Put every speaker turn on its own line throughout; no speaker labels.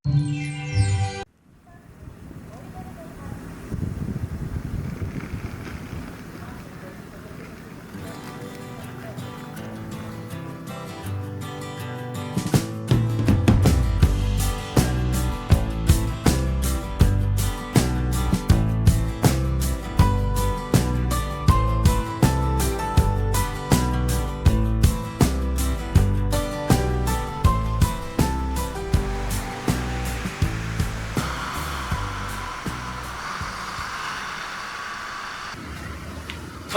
Hello，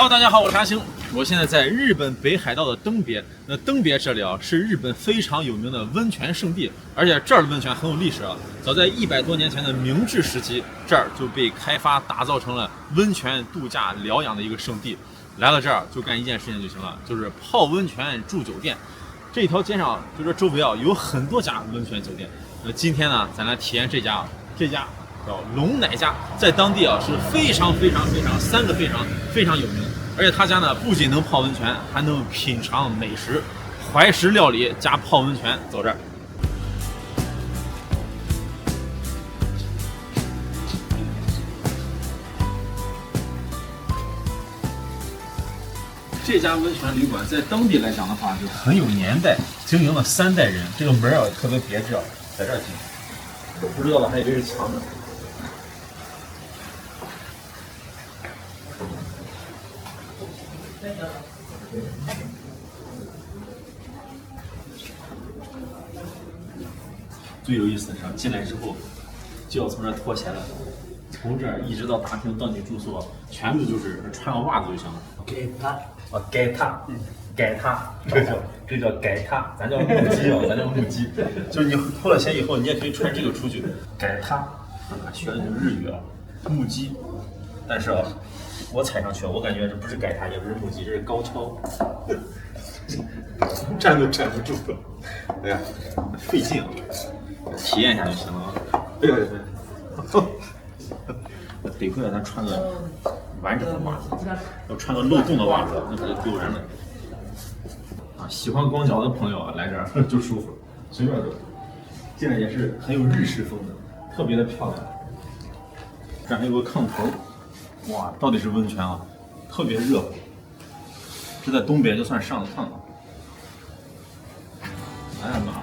大家好，我是阿星，我现在在日本北海道的登别。那登别这里啊，是日本非常有名的温泉圣地，而且这儿的温泉很有历史啊。早在100多年前的明治时期，这儿就被开发打造成了温泉度假疗养的一个圣地。来了这儿就干一件事情就行了，就是泡温泉住酒店。这一条街上就这周围啊有很多家温泉酒店。那今天呢，咱来体验这家叫龙乃家，在当地啊是非常3个非常有名。而且他家呢不仅能泡温泉，还能品尝美食，怀石料理加泡温泉。走这儿。这家温泉旅馆在当地来讲的话，就很有年代，经营了3代人。这个门啊特别别致啊，在这儿进。不知道的还以为是墙呢。最有意思的是，进来之后就要从这儿脱鞋了，从这儿一直到大厅到你住宿，全部就是穿个袜子就行了。改踏，这叫改踏，咱叫木屐啊，咱叫木屐。就是你脱了鞋以后，你也可以穿这个出去。改踏，学的就是日语啊，木屐。但是啊，我踩上去，我感觉这不是改踏，也不是木屐，这是高跷，站都站不住了。哎呀，费劲啊！体验一下就行了啊！哎呀，得亏咱穿个完整的袜子，要穿个漏洞的袜子，那可就丢人了。啊，喜欢光脚的朋友啊，来这儿就舒服，随便走。进来也是很有日式风的，特别的漂亮。这还有个炕头，哇，到底是温泉啊，特别热乎。这在东北就算上了炕了。哎呀，暖和。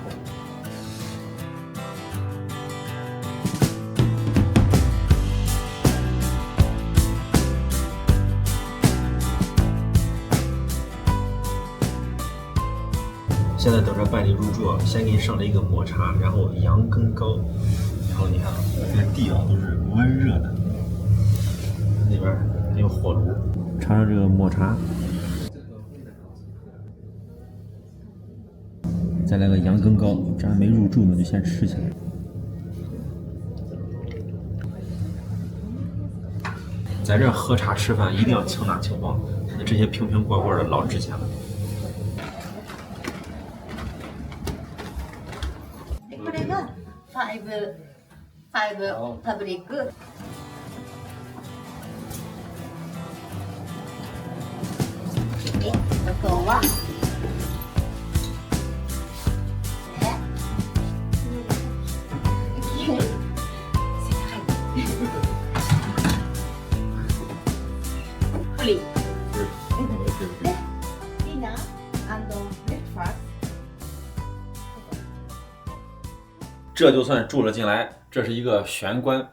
现在等着办理入住，先给你上了一个抹茶，然后羊羹糕，然后你看啊，这个地啊都是温热的，那边还有火炉，尝尝这个抹茶，再来个羊羹糕，这还没入住呢，就先吃起来。在这喝茶吃饭一定要轻拿轻放，这些瓶瓶罐罐的老值钱了。
5パブリック。あとはフリー。Dinner and breakfast。
这就算住了进来，这是一个玄关，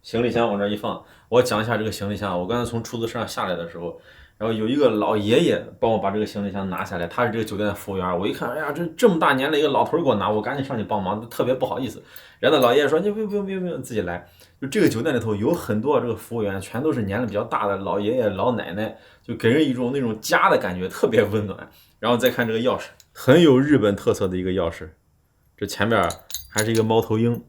行李箱往这一放。我讲一下这个行李箱，我刚才从出租车上下来的时候，然后有一个老爷爷帮我把这个行李箱拿下来，他是这个酒店的服务员。我一看，哎呀，这么大年的一个老头给我拿，我赶紧上去帮忙，特别不好意思。然后那老爷爷说：“你不用，自己来。”就这个酒店里头有很多这个服务员，全都是年龄比较大的老爷爷老奶奶，就给人一种那种家的感觉，特别温暖。然后再看这个钥匙，很有日本特色的一个钥匙，这前面还是一个猫头鹰。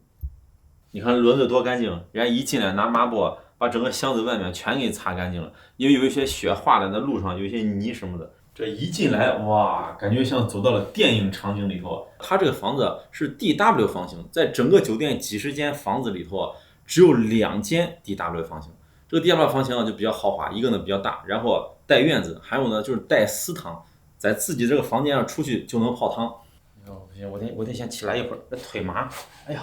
你看轮子多干净，人家一进来拿抹布把整个箱子外面全给擦干净了，因为有一些雪化了，那路上有一些泥什么的。这一进来，哇，感觉像走到了电影场景里头。它这个房子是 DW 房型，在整个酒店几十间房子里头，只有2间 DW 房型。这个 DW 房型啊就比较豪华，一个呢比较大，然后带院子，还有呢就是带私汤，在自己这个房间上出去就能泡汤。不行，我得先起来一会儿，这腿麻。哎呀。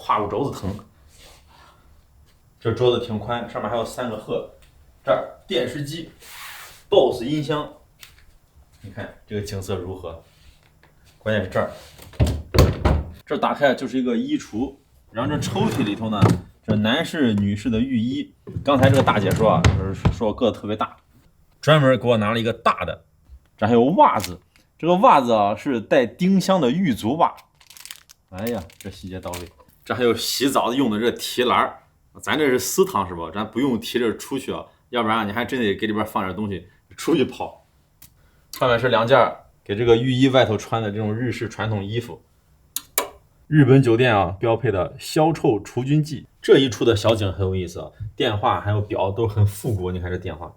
胯骨轴子疼。这桌子挺宽，上面还有3个鹤，这儿电视机 ，BOSS 音箱，你看这个景色如何？关键是这儿，这打开就是一个衣橱，然后这抽屉里头呢，这男士、女士的浴衣。刚才这个大姐说啊，说我个子特别大，专门给我拿了一个大的。这还有袜子，这个袜子啊是带丁香的玉足袜。哎呀，这细节到位。这还有洗澡用的这提篮，咱这是私汤是吧？咱不用提着出去啊，要不然你还真得给里边放点东西出去跑。上面是2件给这个浴衣外头穿的这种日式传统衣服。日本酒店啊标配的消臭除菌剂。这一处的小景很有意思啊，电话还有表都很复古。你看这电话，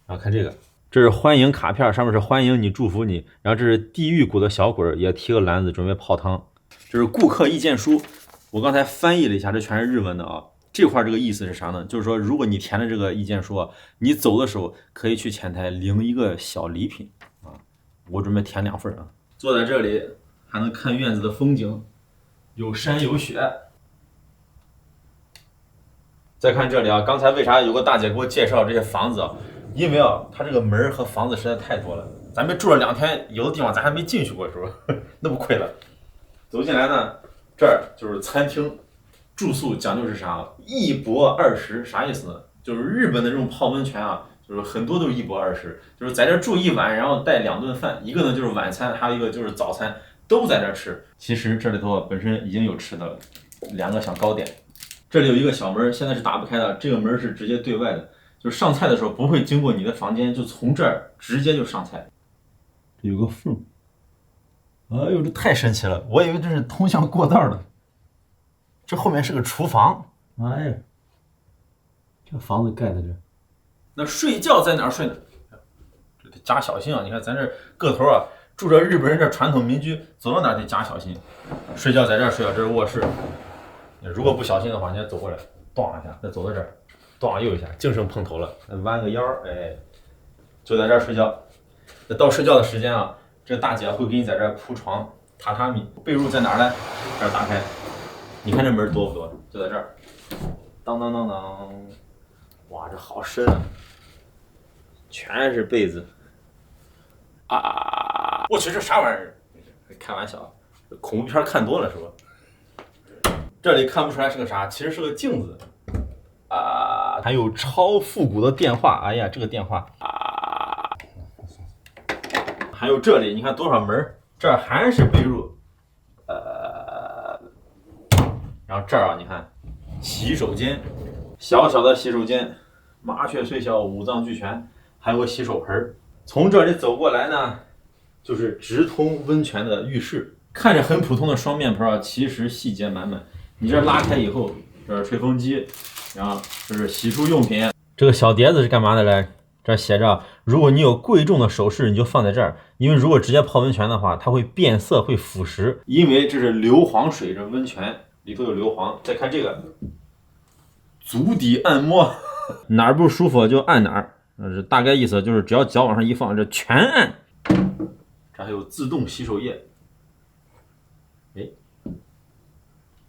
然后看这个，这是欢迎卡片，上面是欢迎你、祝福你。然后这是地狱谷的小鬼也提个篮子准备泡汤。这是顾客意见书，我刚才翻译了一下，这全是日文的啊。这块这个意思是啥呢？就是说，如果你填了这个意见书，你走的时候可以去前台领一个小礼品啊。我准备填2份啊。坐在这里还能看院子的风景，有山有雪。再看这里啊，刚才为啥有个大姐给我介绍这些房子啊？因为啊，它这个门和房子实在太多了，咱们住了2天，有的地方咱还没进去过，是吧？那不亏了。走进来呢，这儿就是餐厅。住宿讲究是啥？1泊20，啥意思呢？就是日本的这种泡温泉啊，就是很多都是1泊20，就是在这住1晚，然后带2顿饭，一个呢就是晚餐，还有一个就是早餐，都在这吃。其实这里头本身已经有吃的了，2个小糕点。这里有一个小门，现在是打不开的，这个门是直接对外的，就是上菜的时候不会经过你的房间，就从这儿直接就上菜。这有个缝，哎呦，这太神奇了，我以为这是通向过道的。这后面是个厨房，哎呀，这房子盖在这。那睡觉在哪儿睡呢？这得加小心啊！你看咱这个头啊，住着日本人这传统民居，走到哪儿得加小心。睡觉在这儿睡啊，这是卧室。如果不小心的话，你再走过来，咣一下，再走到这儿，咣又一下，净剩碰头了。弯个腰，哎，就在这儿睡觉。到睡觉的时间啊，这大姐会给你在这儿铺床、榻榻米，被褥在哪儿呢？这儿打开。你看这门多不多？就在这儿，当当当当，哇，这好深啊，全是被子啊！我去，这啥玩意儿？开玩笑，恐怖片看多了是吧？这里看不出来是个啥，其实是个镜子啊，还有超复古的电话，哎呀，这个电话啊，还有这里，你看多少门？这儿还是被褥，然后这儿啊，你看，洗手间，小小的洗手间，麻雀虽小，五脏俱全，还有个洗手盆。从这里走过来呢，就是直通温泉的浴室。看着很普通的双面盆啊，其实细节满满。你这拉开以后，这是吹风机，然后这是洗漱用品。这个小碟子是干嘛的嘞？这写着，如果你有贵重的首饰，你就放在这儿，因为如果直接泡温泉的话，它会变色，会腐蚀。因为这是硫磺水，这温泉。里头有硫磺。再看这个足底按摩，哪儿不舒服就按哪儿，大概意思就是只要脚往上一放，这全按。这还有自动洗手液，哎，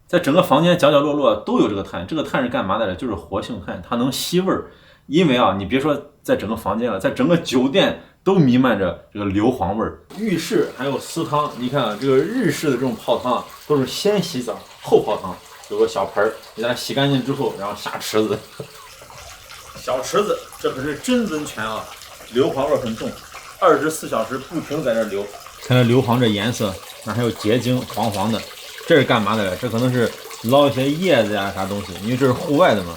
在整个房间角角落落都有这个碳。这个碳是干嘛的呢？就是活性炭，它能吸味儿。因为啊，你别说在整个房间了，在整个酒店都弥漫着这个硫磺味儿。浴室还有私汤，你看啊，这个日式的这种泡汤啊，都是先洗澡后泡汤，有个小盆儿，你在那洗干净之后，然后下池子。小池子，这可是真温泉啊，硫磺味很重，24小时不停在这流。看这硫磺这颜色，那还有结晶，黄黄的，这是干嘛的？这可能是捞一些叶子呀啥东西，因为这是户外的嘛。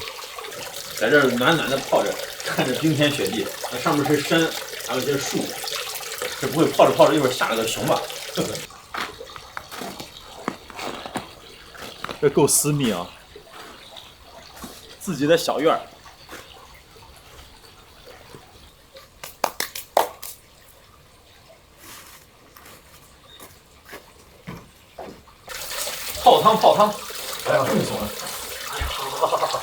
在这儿暖暖的泡着，看着冰天雪地，那上面是山，还有一些树，这不会泡着泡着一会儿下来个熊吧？这够私密啊，自己的小院儿。泡汤泡汤，哎呀，痛死我了！哎呀，好。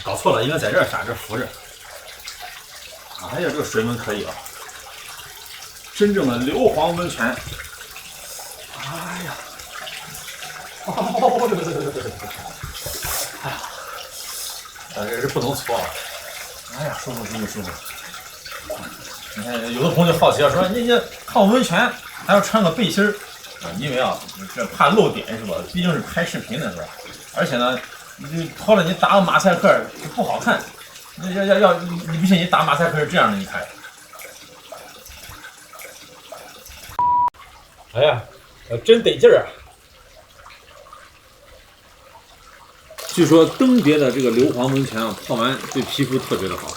搞错了，应该在这儿撒，这扶着。哎呀，这个水温可以啊，真正的硫磺温泉。啊，哦，对，哎呀，这是不能搓了。哎呀，舒服。你看，有的朋友就好奇了，说你泡温泉还要穿个背心儿啊？因为啊，这怕露点是吧？毕竟是拍视频的是吧？而且呢，你脱了你打个马赛克不好看。你不信你打马赛克是这样的，你看。哎呀，真得劲儿啊！据说登别的这个硫磺温泉啊，泡完对皮肤特别的好。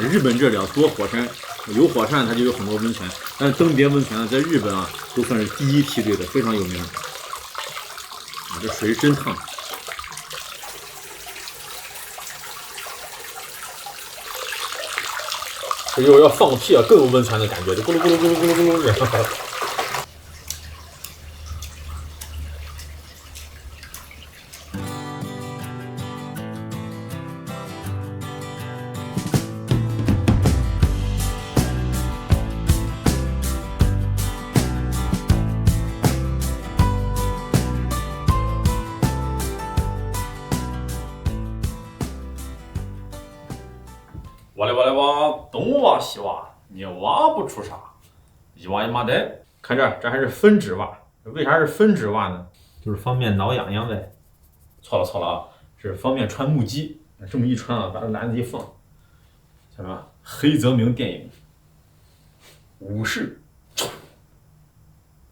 日本这里啊，多火山，有火山它就有很多温泉，但是登别温泉呢，在日本啊都算是第一梯队的，非常有名。啊，这水真烫。这一会儿要放屁啊，更有温泉的感觉，就咕噜咕噜咕噜咕噜咕噜这样。哇，东挖西挖，你挖不出啥，一挖一麻袋。看这还是分趾挖，为啥是分趾挖呢？就是方便挠痒痒呗。错了啊，是方便穿木屐。这么一穿啊，把这篮子一放，什么黑泽明电影武士，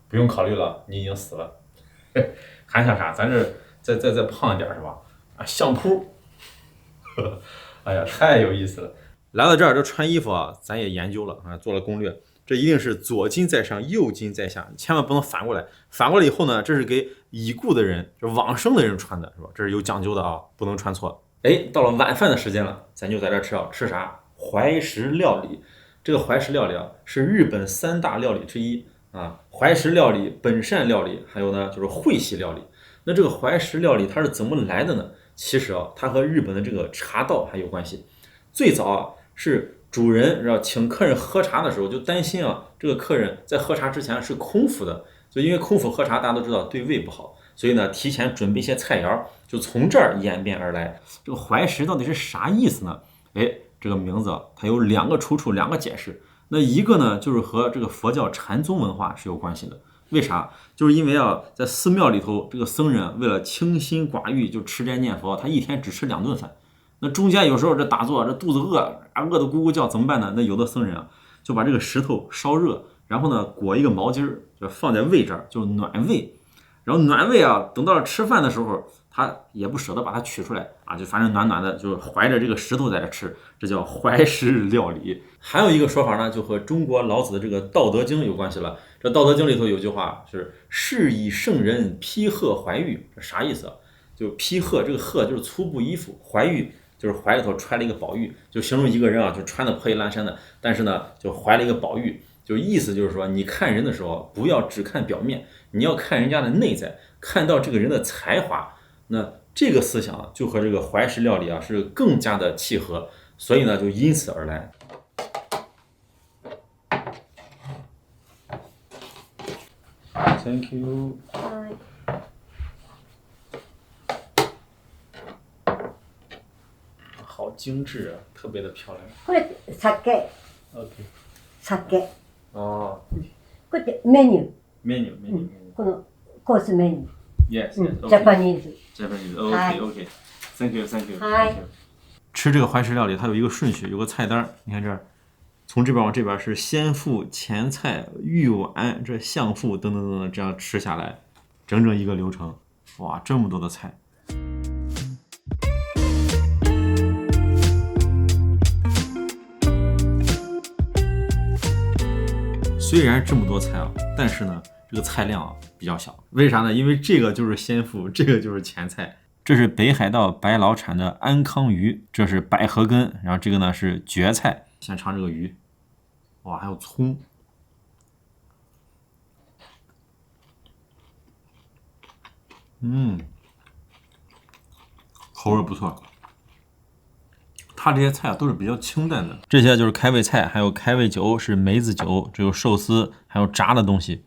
不用考虑了，你已经死了。还想啥？咱这再胖一点是吧？啊，相扑。哎呀，太有意思了。来到这儿，这穿衣服啊，咱也研究了啊，做了攻略。这一定是左襟在上，右襟在下，千万不能反过来。反过来以后呢，这是给已故的人，就往生的人穿的，是吧？这是有讲究的啊，不能穿错。哎，到了晚饭的时间了，咱就在这吃啊，吃啥？怀石料理。这个怀石料理啊，是日本3大料理之一啊。怀石料理、本善料理，还有呢就是会席料理。那这个怀石料理它是怎么来的呢？其实啊，它和日本的这个茶道还有关系。最早啊，是主人要请客人喝茶的时候，就担心啊，这个客人在喝茶之前是空腹的，就因为空腹喝茶，大家都知道对胃不好，所以呢，提前准备一些菜肴，就从这儿演变而来。这个怀石到底是啥意思呢？哎，这个名字啊，它有2个出处，2个解释。那一个呢，就是和这个佛教禅宗文化是有关系的。为啥？就是因为啊，在寺庙里头，这个僧人为了清心寡欲，就持斋念佛，他一天只吃2顿饭。那中间有时候这打坐，这肚子饿啊，饿得咕咕叫，怎么办呢？那有的僧人啊，就把这个石头烧热，然后呢裹一个毛巾儿，就放在胃这儿，就暖胃。然后暖胃啊，等到了吃饭的时候，他也不舍得把它取出来啊，就反正暖暖的，就怀着这个石头在这吃，这叫怀石料理。还有一个说法呢，就和中国老子的这个《道德经》有关系了。这《道德经》里头有句话是“是以圣人披褐怀玉”，这啥意思啊？就披褐，这个褐就是粗布衣服，怀玉就是怀里头揣了一个宝玉，就形容一个人啊，就穿的破衣烂衫的，但是呢，就怀了一个宝玉，就意思就是说，你看人的时候不要只看表面，你要看人家的内在，看到这个人的才华。那这个思想就和这个怀石料理啊是更加的契合，所以呢，就因此而来。Thank you。好精致啊，特别的漂亮。
これ酒。
OK。
酒。
哦。
これメニュー。
メニュー。
このコースメニュー。
Yes。
ジャパニーズ。
Japanese。OK。Thank you。
はい。
吃这个怀石料理，它有一个顺序，有个菜单。你看这儿，从这边往这边是先腹、前菜、玉碗、这相腹等等等等，这样吃下来，整整一个流程。哇，这么多的菜。虽然这么多菜啊，但是呢，这个菜量啊比较小。为啥呢？因为这个就是先腹，这个就是前菜。这是北海道白老产的安康鱼，这是百合根，然后这个呢是蕨菜。先尝这个鱼，哇，还有葱。口味不错。它这些菜都是比较清淡的，这些就是开胃菜，还有开胃酒是梅子酒，这有寿司，还有炸的东西。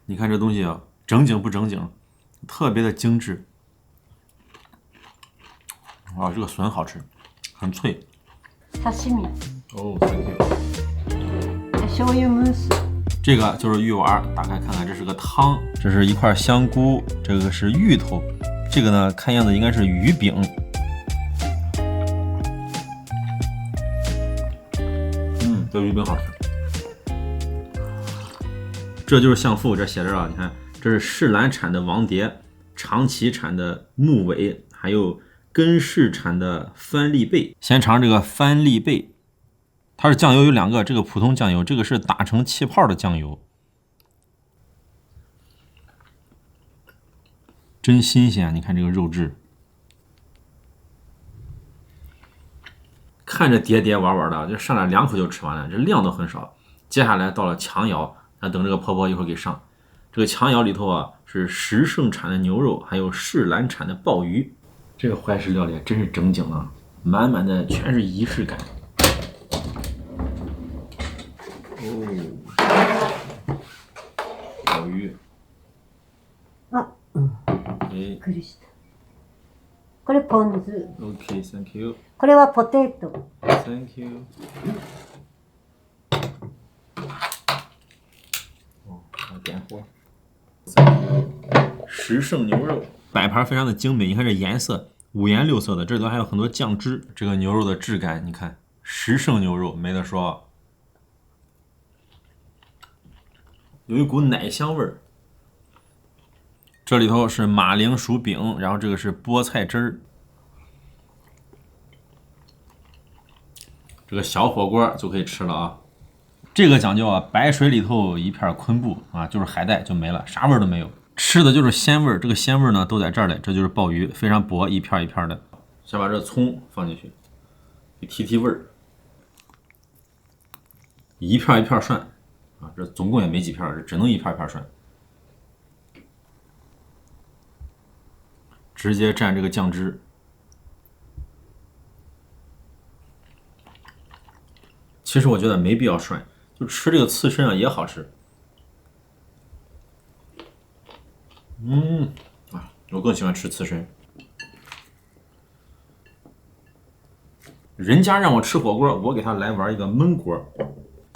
你看这东西啊，正经不正经，特别的精致。啊，这个笋好吃，很脆。
刺身。
哦，thank you。
醤油ムース。
这个就是鱼丸，打开看看，这是个汤，这是一块香菇，这个是芋头，这个呢看样子应该是鱼饼。这鱼饼好吃。这就是相父，这写着啊，你看，这是世兰产的王蝶，长崎产的木尾，还有根室产的番栗贝。先尝这个番栗贝。它是酱油有2个，这个普通酱油，这个是打成气泡的酱油，真新鲜！你看这个肉质，看着叠叠玩玩的，就上来2口就吃完了，这量都很少。接下来到了强窑，那等这个婆婆一会儿给上。这个强窑里头啊是石胜产的牛肉，还有世兰产的鲍鱼。这个怀石料理真是正经啊，满满的全是仪式感。鲍鱼。
あ、びっくりした。これポン酢。
OK, thank you.
これはポテト。
Thank you. 哦，点火。石胜牛肉摆盘非常的精美，你看这颜色五颜六色的，这里头还有很多酱汁。这个牛肉的质感，你看石胜牛肉没得说。有一股奶香味儿。这里头是马铃薯饼，然后这个是菠菜汁儿。这个小火锅就可以吃了啊。这个讲究啊，白水里头一片昆布啊，就是海带就没了，啥味儿都没有。吃的就是鲜味儿，这个鲜味儿呢都在这儿嘞，这就是鲍鱼，非常薄，一片一片的。先把这葱放进去，提提味儿。一片一片涮。啊，这总共也没几片，这只能一片一片涮。直接蘸这个酱汁。其实我觉得没必要涮，就吃这个刺身啊也好吃。我更喜欢吃刺身。人家让我吃火锅，我给他来玩一个焖锅。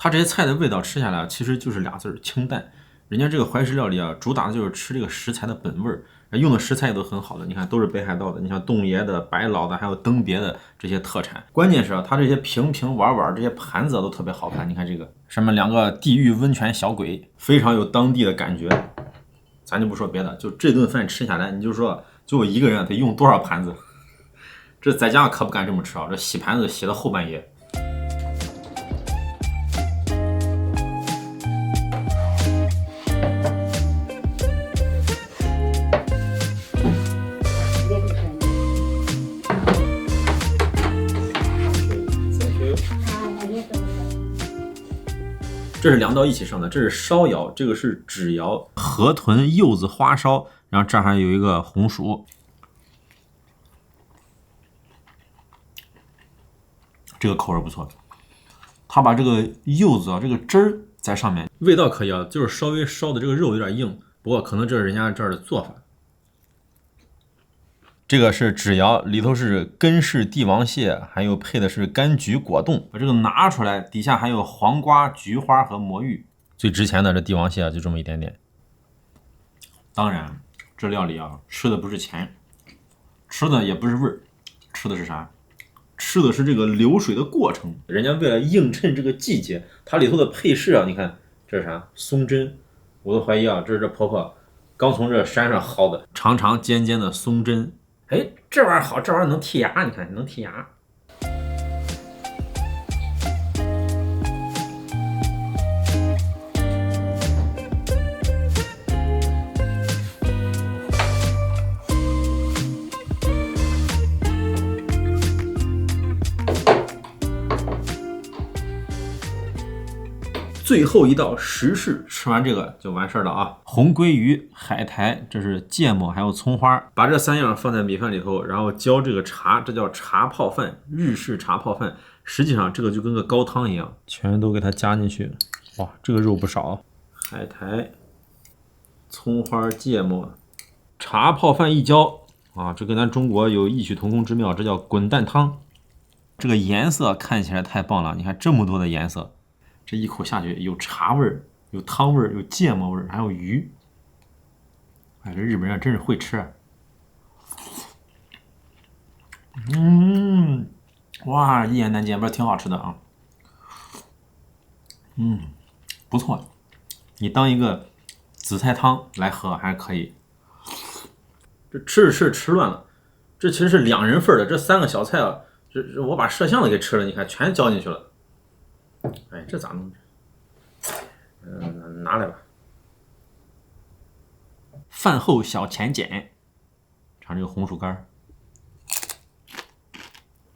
它这些菜的味道吃下来其实就是俩字儿，清淡。人家这个怀石料理啊，主打的就是吃这个食材的本味儿，用的食材也都很好的，你看都是北海道的，你像洞爷的、白老的，还有登别的这些特产。关键是啊，它这些瓶瓶碗碗这些盘子都特别好看，你看这个上面2个地狱温泉小鬼，非常有当地的感觉。咱就不说别的，就这顿饭吃下来，你就说就我一个人得用多少盘子？这在家可不敢这么吃啊，这洗盘子洗到后半夜。这是2道一起上的，这是烧窑，这个是纸窑，河豚柚子花烧，然后这儿还有一个红薯。这个口味不错，它把这个柚子啊，这个汁儿在上面，味道可以啊，就是稍微烧的这个肉有点硬，不过可能这是人家这儿的做法。这个是纸窑，里头是根室帝王蟹，还有配的是柑橘果冻。把这个拿出来，底下还有黄瓜、菊花和魔芋。最值钱的这帝王蟹啊，就这么一点点。当然，这料理啊，吃的不是钱，吃的也不是味儿，吃的是啥？吃的是这个流水的过程。人家为了映衬这个季节，它里头的配饰啊，你看这是啥？松针，我都怀疑啊，这是这婆婆刚从这山上薅的，长长尖尖的松针。哎，这玩意儿好，这玩意儿能剔牙，你看能剔牙。最后一道石柿，吃完这个就完事儿了啊！红鲑鱼、海苔，这是芥末，还有葱花，把这3样放在米饭里头，然后浇这个茶，这叫茶泡饭，日式茶泡饭。实际上这个就跟个高汤一样，全都给它加进去。哇，这个肉不少。海苔，葱花芥末，茶泡饭一浇啊，这跟咱中国有异曲同工之妙，这叫滚蛋汤。这个颜色看起来太棒了，你看这么多的颜色，这一口下去有茶味儿，有汤味儿，有芥末味儿，还有鱼。哎，这日本人真是会吃啊。哇，一言难尽，不是挺好吃的啊。不错，你当一个紫菜汤来喝还可以。这吃着吃乱了，这其实是2人份的，这3个小菜啊，这我把麝香的给吃了，你看全浇进去了。哎，这咋弄？拿来吧。饭后小浅碱，尝这个红薯干，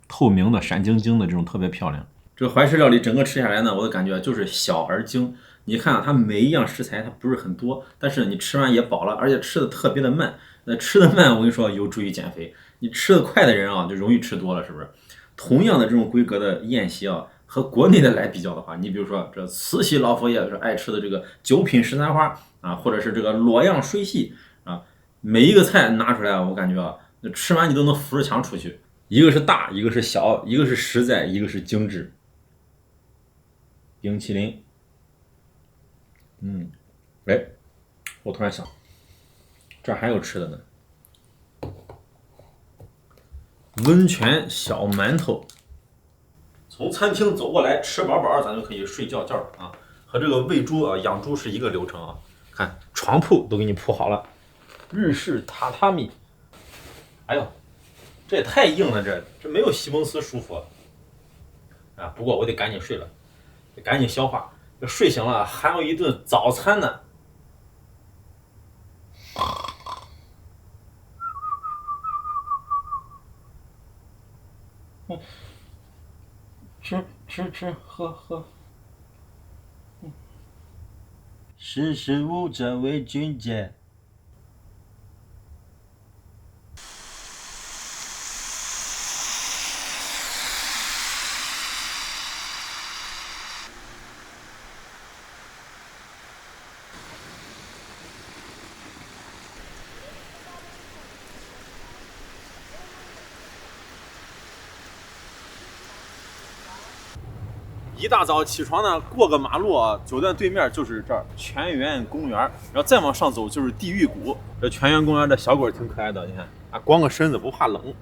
透明的、闪晶晶的，这种特别漂亮。这个怀石料理整个吃下来呢，我的感觉就是小而精。你看啊，它每一样食材它不是很多，但是你吃完也饱了，而且吃的特别的慢。那吃的慢，我跟你说有助于减肥。你吃的快的人啊，就容易吃多了，是不是？同样的这种规格的宴席啊，和国内的来比较的话，你比如说这慈禧老佛爷是爱吃的这个9品十三花啊，或者是这个洛阳水系啊，每一个菜拿出来，我感觉啊，吃完你都能扶着墙出去。一个是大，一个是小，一个是实在，一个是精致。冰淇淋，哎，我突然想，这还有吃的呢。温泉小馒头，从餐厅走过来吃饱饱，咱就可以睡觉觉啊，和这个喂猪啊、养猪是一个流程啊。看床铺都给你铺好了，日式榻榻米。哎呦，这也太硬了，这没有席梦思舒服啊！不过我得赶紧睡了，得赶紧消化。这睡醒了还有一顿早餐呢。吃，喝。识时务者为俊杰。一大早起床呢，过个马路啊，酒店对面就是这儿泉源公园，然后再往上走就是地狱谷。这泉源公园的小狗挺可爱的，你看啊，光个身子不怕冷。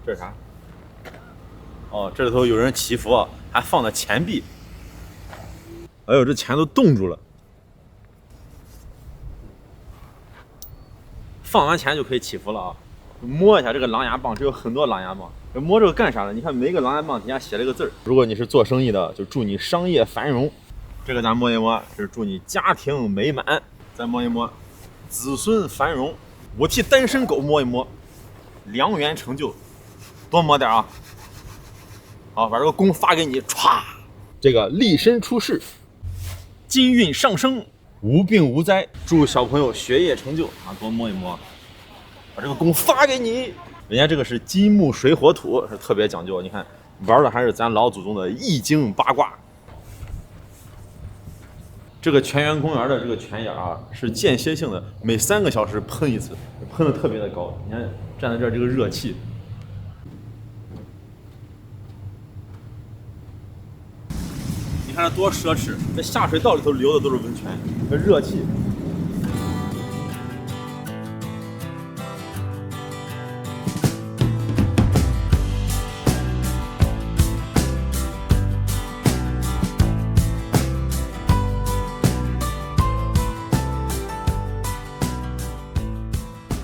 这是啥？哦，这里头有人祈福啊，还放的钱币。哎呦，这钱都冻住了。放完钱就可以祈福了啊！摸一下这个狼牙棒，这有很多狼牙棒。摸这个干啥呢？你看每一个狼牙棒底下写了个字儿。如果你是做生意的，就祝你商业繁荣。这个咱摸一摸，是祝你家庭美满。再摸一摸，子孙繁荣。我替单身狗摸一摸，良缘成就。多摸点啊！好，把这个弓发给你，歘！这个立身出世，金运上升，无病无灾。祝小朋友学业成就啊！多摸一摸，把这个弓发给你。人家这个是金木水火土，是特别讲究。你看玩的还是咱老祖宗的易经八卦。这个泉源公园的这个泉眼啊，是间歇性的，每3个小时喷一次，喷的特别的高。你看站在这儿，这个热气。你看这多奢侈，这下水道里头流的都是温泉，这热气。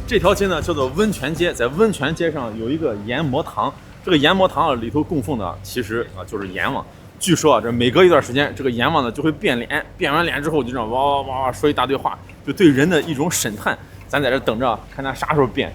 这条街呢叫做温泉街，在温泉街上有一个研磨堂，这个研磨堂啊里头供奉的其实啊就是阎王。据说啊，这每隔一段时间，这个阎王呢就会变脸，变完脸之后就这样哇哇哇哇说一大堆话，就对人的一种审判。咱在这等着，看他啥时候变。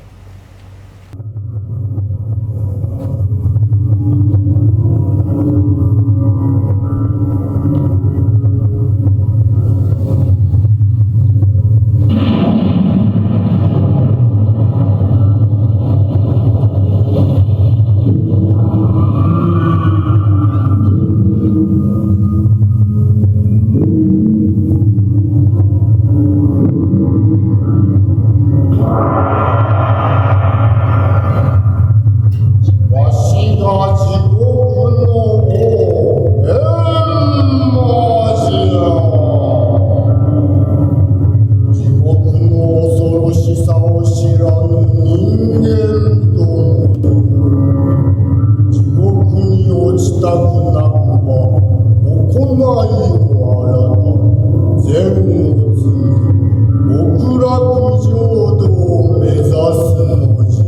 全物極楽浄土を目指すのじ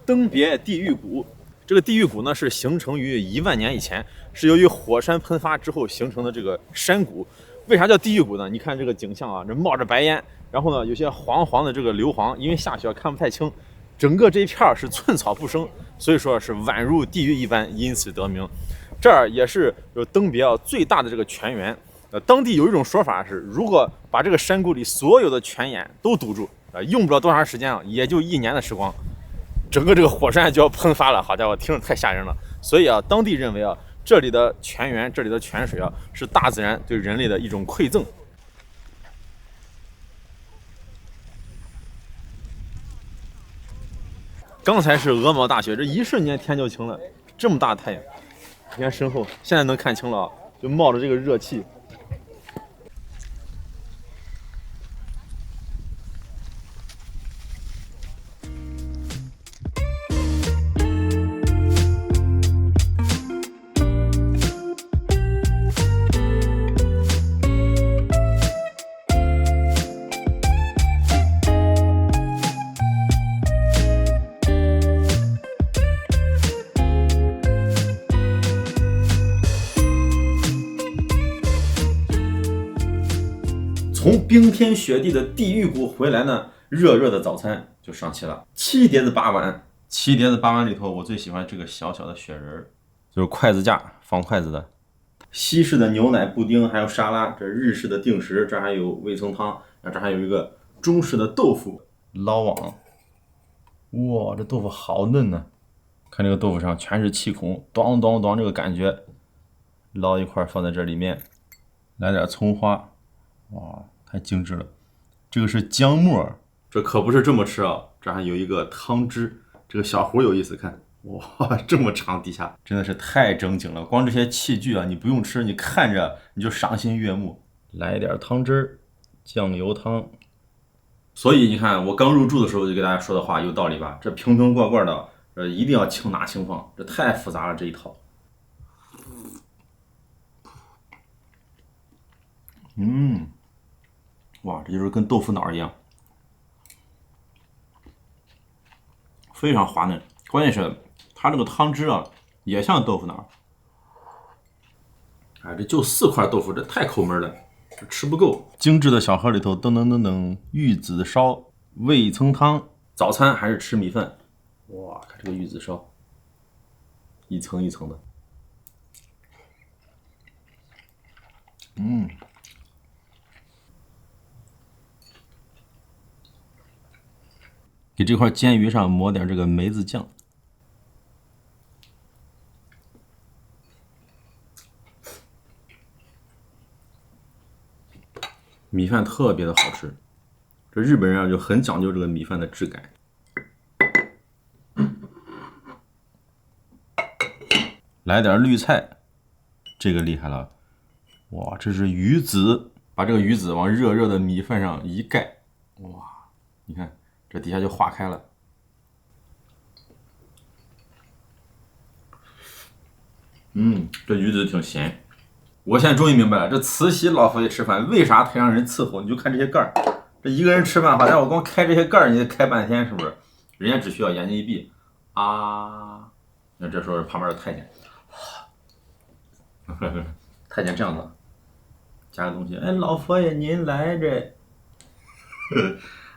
登别地狱谷，这个地狱谷呢是形成于10000年以前，是由于火山喷发之后形成的这个山谷。为啥叫地狱谷呢？你看这个景象啊，这冒着白烟，然后呢有些黄黄的这个硫磺，因为下雪看不太清，整个这一片是寸草不生，所以说是宛如地狱一般，因此得名。这儿也是有登别最大的这个泉源。当地有一种说法是，如果把这个山谷里所有的泉眼都堵住，用不了多长时间啊，也就1年的时光。整个这个火山就要喷发了，好家伙，听着太吓人了。所以啊，当地认为啊，这里的泉源、这里的泉水啊，是大自然对人类的一种馈赠。刚才是鹅毛大雪，这一瞬间天就晴了，这么大太阳。你看身后，现在能看清了啊，就冒着这个热气。从冰天雪地的地狱谷回来呢，热热的早餐就上齐了，7碟子8碗，7碟子8碗里头，我最喜欢这个小小的雪人儿，就是筷子架放筷子的。西式的牛奶布丁，还有沙拉，这日式的定食，这还有味噌汤，这还有一个中式的豆腐捞网。哇，这豆腐好嫩呢！看这个豆腐上全是气孔，咚咚咚，这个感觉。捞一块放在这里面，来点葱花，哇，太精致了。这个是姜末，这可不是这么吃啊，这还有一个汤汁。这个小壶有意思，看，哇，这么长，底下真的是太正经了。光这些器具啊，你不用吃，你看着你就赏心悦目。来一点汤汁儿，酱油汤。所以你看，我刚入住的时候就给大家说的话有道理吧？这瓶瓶罐罐的，一定要轻拿轻放，这太复杂了这一套。哇，这就是跟豆腐脑一样，非常滑嫩。关键是它这个汤汁啊，也像豆腐脑。哎，这就4块豆腐，这太抠门了，这吃不够。精致的小盒里头，噔噔噔噔，玉子烧、味噌汤。早餐还是吃米饭。哇，看这个玉子烧，一层一层的。给这块煎鱼上抹点这个梅子酱。米饭特别的好吃，这日本人啊就很讲究这个米饭的质感。来点绿菜，这个厉害了，哇，这是鱼子，把这个鱼子往热热的米饭上一盖，哇，你看这底下就化开了。这鱼子挺咸。我现在终于明白了，这慈禧老佛爷吃饭为啥他让人伺候？你就看这些盖儿，这一个人吃饭，好像我光开这些盖儿，你得开半天，是不是？人家只需要眼睛一闭啊，那这时候旁边的太监，太监这样子，加个东西，哎，老佛爷您来着。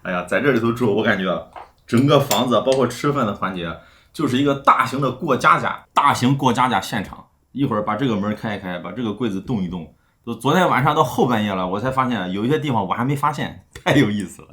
哎呀，在这里头住，我感觉啊，整个房子包括吃饭的环节，就是一个大型的过家家，大型过家家现场。一会儿把这个门开一开，把这个柜子动一动。都昨天晚上到后半夜了，我才发现有一些地方我还没发现，太有意思了。